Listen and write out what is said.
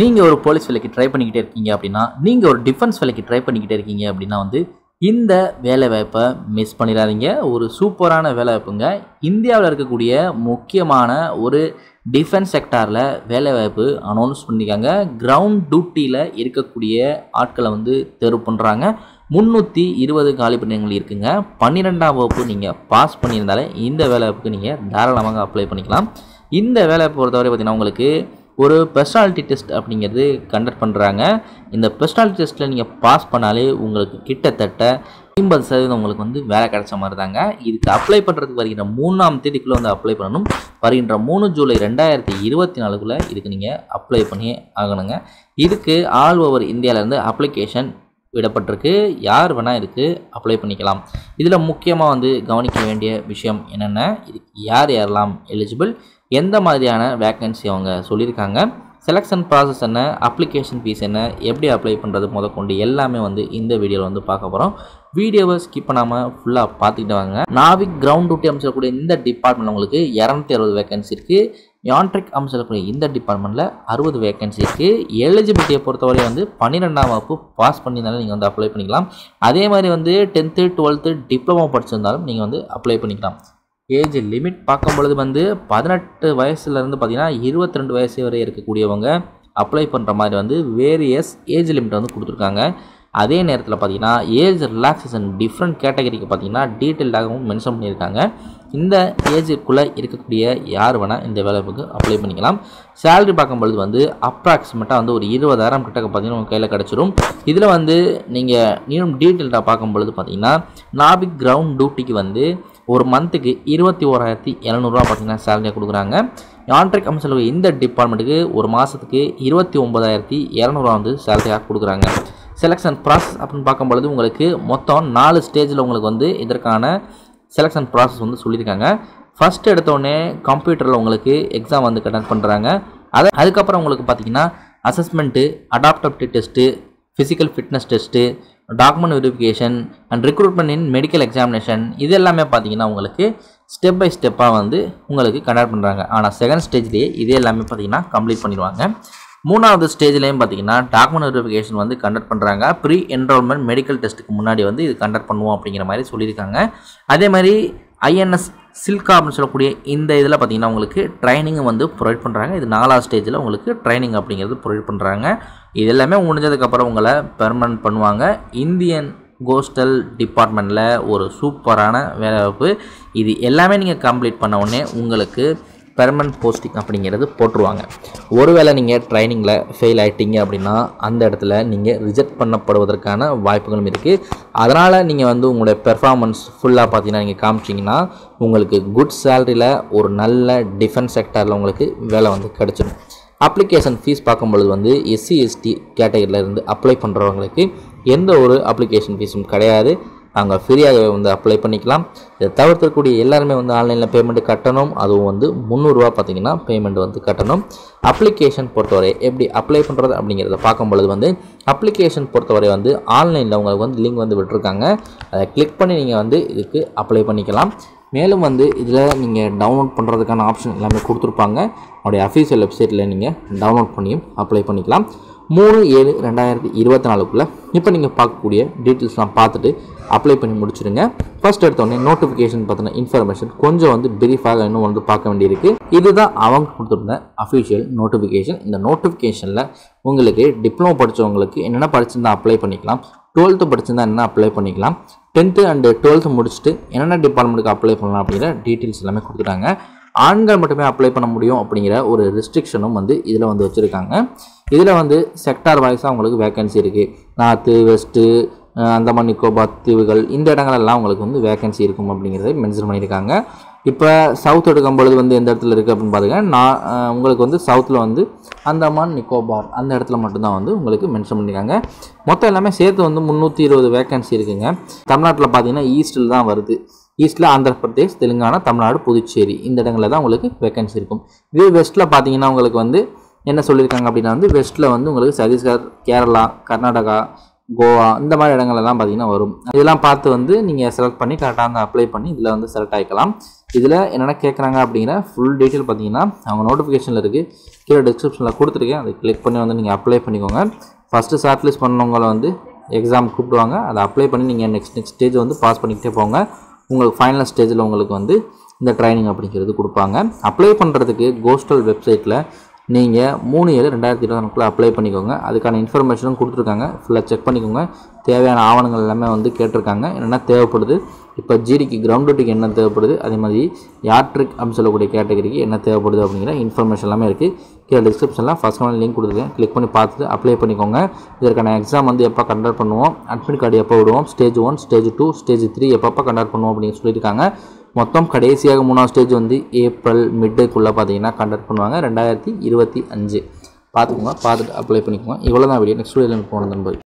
நீங்கள் ஒரு போலீஸ் வேலைக்கு ட்ரை பண்ணிக்கிட்டே இருக்கீங்க அப்படின்னா, நீங்கள் ஒரு டிஃபென்ஸ் வேலைக்கு ட்ரை பண்ணிக்கிட்டே இருக்கீங்க அப்படின்னா வந்து இந்த வேலைவாய்ப்பை மிஸ் பண்ணிடாதீங்க. ஒரு சூப்பரான வேலைவாய்ப்புங்க. இந்தியாவில் இருக்கக்கூடிய முக்கியமான ஒரு டிஃபென்ஸ் செக்டாரில் வேலைவாய்ப்பு அனௌன்ஸ் பண்ணியிருக்காங்க. கிரவுண்ட் டியூட்டியில் இருக்கக்கூடிய ஆட்களை வந்து தேர்வு பண்ணுறாங்க. 320 காலி பணியிடங்கள் இருக்குங்க. 12ஆம் வகுப்பு நீங்கள் பாஸ் பண்ணியிருந்தாலே இந்த வேலைவாய்ப்புக்கு நீங்கள் தாராளமாக அப்ளை பண்ணிக்கலாம். இந்த வேலைவாய்ப்பு பொறுத்தவரை பார்த்திங்கன்னா உங்களுக்கு ஒரு பர்சனாலிட்டி டெஸ்ட் அப்படிங்கிறது கண்டக்ட் பண்ணுறாங்க. இந்த பர்சனாலிட்டி டெஸ்ட்டில் நீங்கள் பாஸ் பண்ணாலே உங்களுக்கு கிட்டத்தட்ட 50% உங்களுக்கு வந்து வேலை கிடைச்ச மாதிரி தாங்க. இதுக்கு அப்ளை பண்ணுறதுக்கு வருகின்ற 3ஆம் தேதிக்குள்ளே வந்து அப்ளை பண்ணணும். வருகின்ற 3 ஜூலை 2024 இதுக்கு நீங்கள் அப்ளை பண்ணி ஆகணுங்க. இதுக்கு ஆல் ஓவர் இந்தியாவிலேருந்து அப்ளிகேஷன் விடப்பட்டிருக்கு. யார் வேணால் இதுக்கு அப்ளை பண்ணிக்கலாம். இதில் முக்கியமாக வந்து கவனிக்க வேண்டிய விஷயம் என்னென்ன, இதுக்கு யாரெல்லாம் எலிஜிபிள், எந்த மாதிரியான வேக்கன்சி அவங்க சொல்லியிருக்காங்க, செலெக்ஷன் ப்ராசஸ் என்ன, அப்ளிகேஷன் ஃபீஸ் என்ன, எப்படி அப்ளை பண்ணுறது முதற்கொண்டு எல்லாமே வந்து இந்த வீடியோவில் வந்து பார்க்க போகிறோம். வீடியோவை ஸ்கிப் பண்ணாமல் ஃபுல்லாக பார்த்துக்கிட்டு வாங்க. நாவிக் கிரவுண்ட் டியூட்டி அமைச்சக்கூடிய இந்த டிபார்ட்மெண்ட் உங்களுக்கு 260 வேக்கன்சி இருக்குது. யான்ட்ரிக் அமைச்சக்கூடிய இந்த டிபார்ட்மெண்ட்டில் 60 வேக்கன்சி இருக்குது. எலிஜிபிலிட்டியை பொறுத்தவரை வந்து 12ஆம் வகுப்பு பாஸ் பண்ணியிருந்தாலும் நீங்கள் வந்து அப்ளை பண்ணிக்கலாம். அதே மாதிரி வந்து 10th 12th டிப்ளமோ படிச்சிருந்தாலும் நீங்கள் வந்து அப்ளை பண்ணிக்கலாம். ஏஜ் லிமிட் பார்க்கும் பொழுது வந்து 18 வயசுலேருந்து பார்த்தீங்கன்னா 22 வயசு வரை இருக்கக்கூடியவங்க அப்ளை பண்ணுற மாதிரி வந்து வேரியஸ் ஏஜ் லிமிட் வந்து கொடுத்துருக்காங்க. அதே நேரத்தில் பார்த்தீங்கன்னா ஏஜ் ரிலாக்ஸேஷன் டிஃப்ரெண்ட் கேட்டகரிக்கு பார்த்தீங்கன்னா டீட்டெயில்டாகவும் மென்ஷன் பண்ணியிருக்காங்க. இந்த ஏஜுக்குள்ளே இருக்கக்கூடிய யார் வேணால் இந்த வேலைக்கு அப்ளை பண்ணிக்கலாம். சேலரி பார்க்கும்பொழுது வந்து அப்ராக்சிமேட்டாக வந்து ஒரு 20,000 கிட்ட பார்த்தீங்கன்னா உங்கள் கையில் கிடச்சிரும். இதில் வந்து நீங்கள் இன்னும் டீட்டெயில்டாக பார்க்கும்பொழுது பார்த்தீங்கன்னா நாவிக் கிரவுண்ட் டியூட்டிக்கு வந்து ஒரு மந்த்துக்கு 21,700 பார்த்தீங்கன்னா சேலரியாக கொடுக்குறாங்க. யான்ட்ரிக் அமைச்சர் இந்த டிபார்ட்மெண்ட்டுக்கு ஒரு மாதத்துக்கு 29,200 வந்து சேலரியாக கொடுக்குறாங்க. செலெக்ஷன் ப்ராசஸ் அப்படின்னு பார்க்கும்பொழுது உங்களுக்கு மொத்தம் 4 ஸ்டேஜில் உங்களுக்கு வந்து இதற்கான செலெக்ஷன் ப்ராசஸ் வந்து சொல்லியிருக்காங்க. ஃபஸ்ட் எடுத்தோடனே கம்ப்யூட்டரில் உங்களுக்கு எக்ஸாம் வந்து கண்டக்ட் பண்ணுறாங்க. அதுக்கப்புறம் உங்களுக்கு பார்த்தீங்கன்னா assessment, adaptability test, physical fitness test, document verification and recruitment in medical examination, இது எல்லாமே பார்த்தீங்கன்னா உங்களுக்கு ஸ்டெப் பை ஸ்டெப்பாக வந்து உங்களுக்கு கண்டக்ட் பண்ணுறாங்க. ஆனால் செகண்ட் ஸ்டேஜ்லேயே இதே எல்லாமே பார்த்தீங்கன்னா கம்ப்ளீட் பண்ணிடுவாங்க. 3வது ஸ்டேஜ்லேயும் பார்த்தீங்கன்னா டாக்குமெண்ட் வெரிஃபிகேஷன் வந்து கண்டக்ட் பண்ணுறாங்க. ப்ரீ என்ரோல்மெண்ட் மெடிக்கல் டெஸ்ட்டுக்கு முன்னாடி வந்து இது கண்டக்ட் பண்ணுவோம் அப்படிங்கிற மாதிரி சொல்லியிருக்காங்க. அதே மாதிரி ஐஎன்எஸ் சில்கா அப்படின்னு சொல்லக்கூடிய இந்த இதில் பார்த்தீங்கன்னா உங்களுக்கு ட்ரைனிங்கை வந்து ப்ரொவைட் பண்ணுறாங்க. இது 4வது ஸ்டேஜில் உங்களுக்கு ட்ரைனிங் அப்படிங்கிறது ப்ரொவைட் பண்ணுறாங்க. இது எல்லாமே முடிஞ்சதுக்கப்புறம் உங்களை பெர்மனன்ட் பண்ணுவாங்க. இந்தியன் கோஸ்டல் டிபார்ட்மெண்ட்டில் ஒரு சூப்பரான வேலைவாய்ப்பு. இது எல்லாமே நீங்கள் கம்ப்ளீட் பண்ண உடனே உங்களுக்கு பெர்மனன்ட் போஸ்டிங் அப்படிங்கிறது போட்டுருவாங்க. ஒருவேளை நீங்கள் ட்ரைனிங்கில் ஃபெயில் ஆகிட்டீங்க அப்படின்னா அந்த இடத்துல நீங்கள் ரிஜெக்ட் பண்ணப்படுவதற்கான வாய்ப்புகளும் இருக்குது. அதனால் நீங்கள் வந்து உங்களுடைய பெர்ஃபார்மன்ஸ் ஃபுல்லாக பார்த்தீங்கன்னா நீங்கள் காமிச்சிங்கன்னா உங்களுக்கு குட் சேலரியில் ஒரு நல்ல டிஃபென்ஸ் செக்டாரில் உங்களுக்கு வேலை வந்து கிடச்சிடும். அப்ளிகேஷன் ஃபீஸ் பார்க்கும்பொழுது வந்து SC ST கேட்டகரியில் இருந்து அப்ளை பண்ணுறவங்களுக்கு எந்த ஒரு அப்ளிகேஷன் ஃபீஸும் கிடையாது. நாங்கள் ஃப்ரீயாகவே வந்து அப்ளை பண்ணிக்கலாம். இதை தவிர்க்கக்கூடிய எல்லாருமே வந்து ஆன்லைனில் பேமெண்ட்டு கட்டணும். அதுவும் வந்து 300 ரூபா பார்த்தீங்கன்னா பேமெண்ட் வந்து கட்டணும். அப்ளிகேஷன் பொறுத்தவரை எப்படி அப்ளை பண்ணுறது அப்படிங்கிறத பார்க்கும்பொழுது வந்து அப்ளிகேஷன் பொறுத்தவரை வந்து ஆன்லைனில் உங்களுக்கு வந்து லிங்க் வந்து விட்டுருக்காங்க. அதை கிளிக் பண்ணி நீங்கள் வந்து இதுக்கு அப்ளை பண்ணிக்கலாம். மேலும் வந்து இதில் நீங்கள் டவுன்லோட் பண்ணுறதுக்கான ஆப்ஷன் எல்லாமே கொடுத்துருப்பாங்க. அவருடைய அஃபீஷியல் வெப்சைட்டில் நீங்கள் டவுன்லோட் பண்ணியும் அப்ளை பண்ணிக்கலாம். 3/7/2024 இப்போ நீங்கள் பார்க்கக்கூடிய டீட்டெயில்ஸ்லாம் பார்த்துட்டு அப்ளை பண்ணி முடிச்சுடுங்க. ஃபர்ஸ்ட் எடுத்தோடனே நோட்டிஃபிகேஷன் பார்த்தினா இன்ஃபர்மேஷன் கொஞ்சம் வந்து பிரீஃபாக இன்னும் வந்து பார்க்க வேண்டியிருக்கு. இதுதான் அவங்க கொடுத்துருந்த அஃபிஷியல் நோட்டிஃபிகேஷன். இந்த நோட்டிஃபிகேஷனில் உங்களுக்கு டிப்ளமோ படித்தவங்களுக்கு என்னென்ன படிச்சிருந்தா அப்ளை பண்ணிக்கலாம், 12th படிச்சிருந்தா என்ன அப்ளை பண்ணிக்கலாம், 10th and 12th முடிச்சுட்டு என்னென்ன டிபார்ட்மெண்ட்டுக்கு அப்ளை பண்ணலாம் அப்படிங்கிற டீட்டெயில்ஸ் எல்லாமே கொடுத்துட்டாங்க. ஆண்கள் மட்டுமே அப்ளை பண்ண முடியும் அப்படிங்கிற ஒரு ரெஸ்ட்ரிக்ஷனும் வந்து இதில் வந்து வச்சுருக்காங்க. இதில் வந்து செக்டார் வாய்ஸாக உங்களுக்கு வேக்கன்சி இருக்குது. நார்த்து, வெஸ்ட்டு, அந்தமான் நிக்கோபார் தீவுகள், இந்த இடங்களெல்லாம் உங்களுக்கு வந்து வேக்கன்சி இருக்கும் அப்படிங்கிறத மென்ஷன் பண்ணியிருக்காங்க. இப்போ சவுத் எடுக்கும் பொழுது வந்து எந்த இடத்துல இருக்குது அப்படின்னு பார்த்தீங்கன்னா உங்களுக்கு வந்து சவுத்தில் வந்து அந்தமான் நிக்கோபார் அந்த இடத்துல மட்டும்தான் வந்து உங்களுக்கு மென்ஷன் பண்ணியிருக்காங்க. மொத்தம் எல்லாமே சேர்த்து வந்து 320 வேக்கன்சி இருக்குங்க. தமிழ்நாட்டில் பார்த்தீங்கன்னா ஈஸ்ட்டில் தான் வருது. ஈஸ்ட்டில் ஆந்திர பிரதேஷ், தெலுங்கானா, தமிழ்நாடு, புதுச்சேரி இந்த இடங்களில் தான் உங்களுக்கு வேக்கன்சி இருக்கும். இதே வெஸ்ட்டில் பார்த்தீங்கன்னா உங்களுக்கு வந்து என்ன சொல்லியிருக்காங்க அப்படின்னா வந்து வெஸ்ட்டில் வந்து உங்களுக்கு சத்தீஸ்கர், கேரளா, கர்நாடகா, கோவா இந்த மாதிரி இடங்கள்லாம் பார்த்தீங்கன்னா வரும். இதெல்லாம் பார்த்து வந்து நீங்கள் செலக்ட் பண்ணி கரெக்டாக வந்து அப்ளை பண்ணி இதில் வந்து செலக்ட் ஆகிக்கலாம். இதில் என்னென்ன கேட்குறாங்க அப்படிங்கிற ஃபுல் டீட்டெயில் பார்த்தீங்கன்னா அவங்க நோட்டிஃபிகேஷனில் இருக்குது. கீழே டிஸ்கிரிப்ஷனில் கொடுத்துருக்கேன். அதை கிளிக் பண்ணி வந்து நீங்கள் அப்ளை பண்ணிக்கோங்க. ஃபஸ்ட்டு ஷார்ட் லிஸ்ட் பண்ணவங்களை வந்து எக்ஸாம் கூப்பிடுவாங்க. அதை அப்ளை பண்ணி நீங்கள் நெக்ஸ்ட் ஸ்டேஜ் வந்து பாஸ் பண்ணிக்கிட்டே போங்க. உங்களுக்கு ஃபைனல் ஸ்டேஜில் உங்களுக்கு வந்து இந்த ட்ரைனிங் அப்படிங்கிறது கொடுப்பாங்க. அப்ளை பண்ணுறதுக்கு கோஸ்டல் வெப்சைட்டில் நீங்கள் 3/7/2024 அப்ளை பண்ணிக்கோங்க. அதுக்கான இன்ஃபர்மேஷனும் கொடுத்துருக்காங்க. ஃபுல்லாக செக் பண்ணிக்கோங்க. தேவையான ஆவணங்கள் எல்லாமே வந்து கேட்டிருக்காங்க. என்னென்ன தேவைப்படுது, இப்போ ஜிடிக்கு கிரவுண்ட் டியூட்டிக்கு என்ன தேவைப்படுது, அதே மாதிரி யாட்ரிக் அப்படின்னு சொல்லக்கூடிய கேட்டகரிக்கு என்ன தேவைப்படுது அப்படிங்கிற இன்ஃபர்மேஷன் எல்லாமே இருக்குது. கீழே டிஸ்கிரிப்ஷனில் ஃபஸ்ட் லிங்க் கொடுத்துருக்கேன். கிளிக் பண்ணி பார்த்துட்டு அப்ளை பண்ணிக்கோங்க. இதற்கான எக்ஸாம் வந்து எப்போ கண்டக்ட் பண்ணுவோம், அட்மிட் கார்டு எப்போ விடுவோம், ஸ்டேஜ் 1, ஸ்டேஜ் 2, ஸ்டேஜ் 3 எப்பப்போ கண்டக்ட் பண்ணுவோம் அப்படின்னு சொல்லியிருக்காங்க. மொத்தம் கடைசியாக 3ஆவது ஸ்டேஜ் வந்து ஏப்ரல் மிட்டுக்குள்ளே பார்த்தீங்கன்னா கண்டக்ட் பண்ணுவாங்க 2025. பார்த்துக்கோங்க. பார்த்துட்டு அப்ளை பண்ணிக்கோங்க. இவ்வளோ தான் வீடியோ. நெக்ஸ்ட் வீடியோவில் போன நண்பர்.